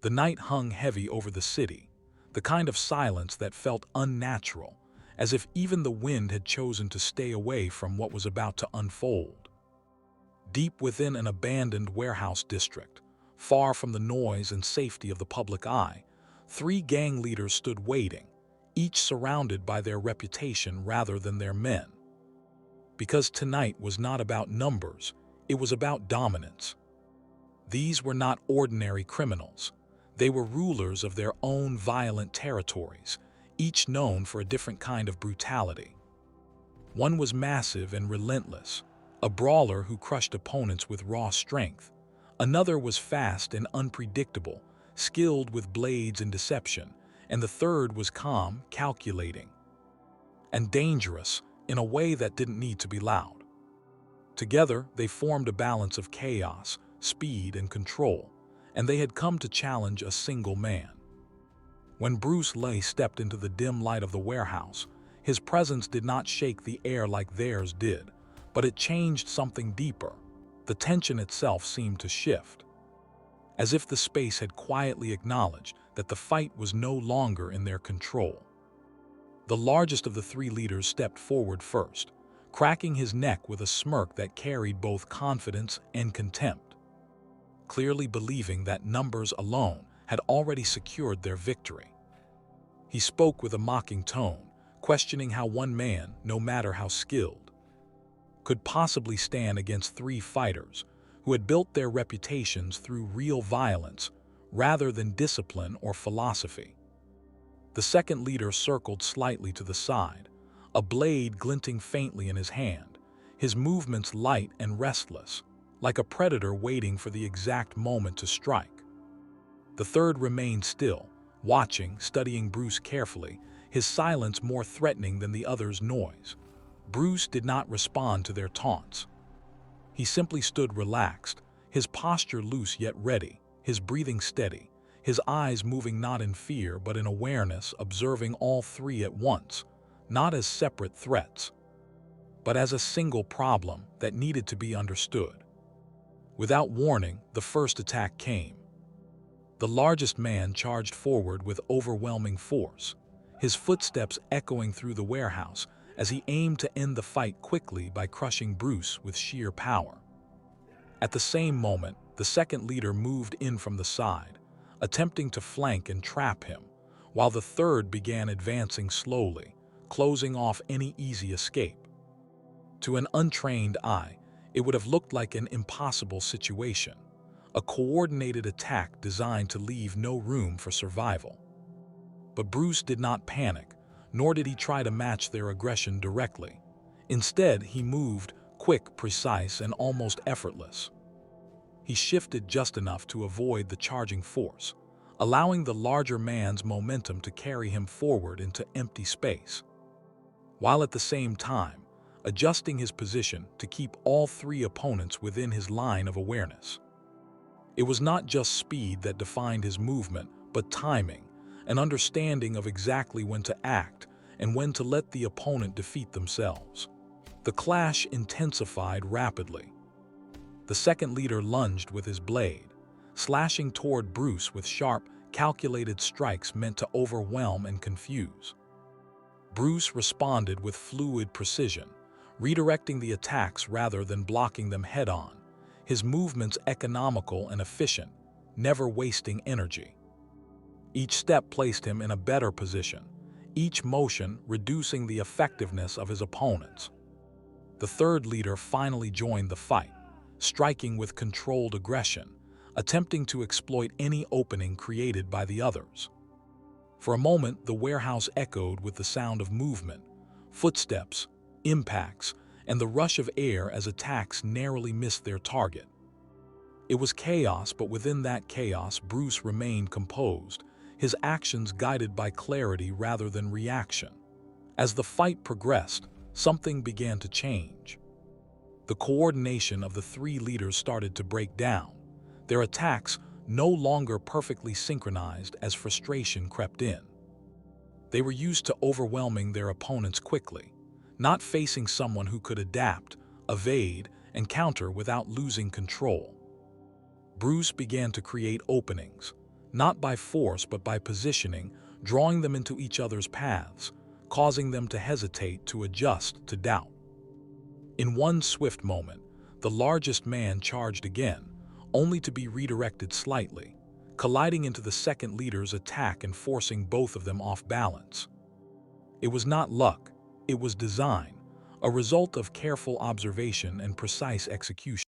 The night hung heavy over the city, the kind of silence that felt unnatural, as if even the wind had chosen to stay away from what was about to unfold. Deep within an abandoned warehouse district, far from the noise and safety of the public eye, three gang leaders stood waiting, each surrounded by their reputation rather than their men. Because tonight was not about numbers, it was about dominance. These were not ordinary criminals. They were rulers of their own violent territories, each known for a different kind of brutality. One was massive and relentless, a brawler who crushed opponents with raw strength. Another was fast and unpredictable, skilled with blades and deception, and the third was calm, calculating, and dangerous in a way that didn't need to be loud. Together, they formed a balance of chaos, speed, and control, and they had come to challenge a single man. When Bruce Lee stepped into the dim light of the warehouse, his presence did not shake the air like theirs did, but it changed something deeper. The tension itself seemed to shift, as if the space had quietly acknowledged that the fight was no longer in their control. The largest of the three leaders stepped forward first, cracking his neck with a smirk that carried both confidence and contempt, clearly believing that numbers alone had already secured their victory. He spoke with a mocking tone, questioning how one man, no matter how skilled, could possibly stand against three fighters who had built their reputations through real violence rather than discipline or philosophy. The second leader circled slightly to the side, a blade glinting faintly in his hand, his movements light and restless, like a predator waiting for the exact moment to strike. The third remained still, watching, studying Bruce carefully, his silence more threatening than the other's noise. Bruce did not respond to their taunts. He simply stood relaxed, his posture loose yet ready, his breathing steady, his eyes moving not in fear but in awareness, observing all three at once, not as separate threats, but as a single problem that needed to be understood. Without warning, the first attack came. The largest man charged forward with overwhelming force, his footsteps echoing through the warehouse as he aimed to end the fight quickly by crushing Bruce with sheer power. At the same moment, the second leader moved in from the side, attempting to flank and trap him, while the third began advancing slowly, closing off any easy escape. To an untrained eye, it would have looked like an impossible situation, a coordinated attack designed to leave no room for survival. But Bruce did not panic, nor did he try to match their aggression directly. Instead, he moved, quick, precise, and almost effortless. He shifted just enough to avoid the charging force, allowing the larger man's momentum to carry him forward into empty space, while at the same time adjusting his position to keep all three opponents within his line of awareness. It was not just speed that defined his movement, but timing, an understanding of exactly when to act and when to let the opponent defeat themselves. The clash intensified rapidly. The second leader lunged with his blade, slashing toward Bruce with sharp, calculated strikes meant to overwhelm and confuse. Bruce responded with fluid precision, redirecting the attacks rather than blocking them head-on, his movements economical and efficient, never wasting energy. Each step placed him in a better position, each motion reducing the effectiveness of his opponents. The third leader finally joined the fight, striking with controlled aggression, attempting to exploit any opening created by the others. For a moment, the warehouse echoed with the sound of movement, footsteps, impacts, and the rush of air as attacks narrowly missed their target. It was chaos, but within that chaos, Bruce remained composed, his actions guided by clarity rather than reaction. As the fight progressed, something began to change. The coordination of the three leaders started to break down, their attacks no longer perfectly synchronized as frustration crept in. They were used to overwhelming their opponents quickly, not facing someone who could adapt, evade, and counter without losing control. Bruce began to create openings, not by force but by positioning, drawing them into each other's paths, causing them to hesitate, to adjust, to doubt. In one swift moment, the largest man charged again, only to be redirected slightly, colliding into the second leader's attack and forcing both of them off balance. It was not luck, it was design, a result of careful observation and precise execution.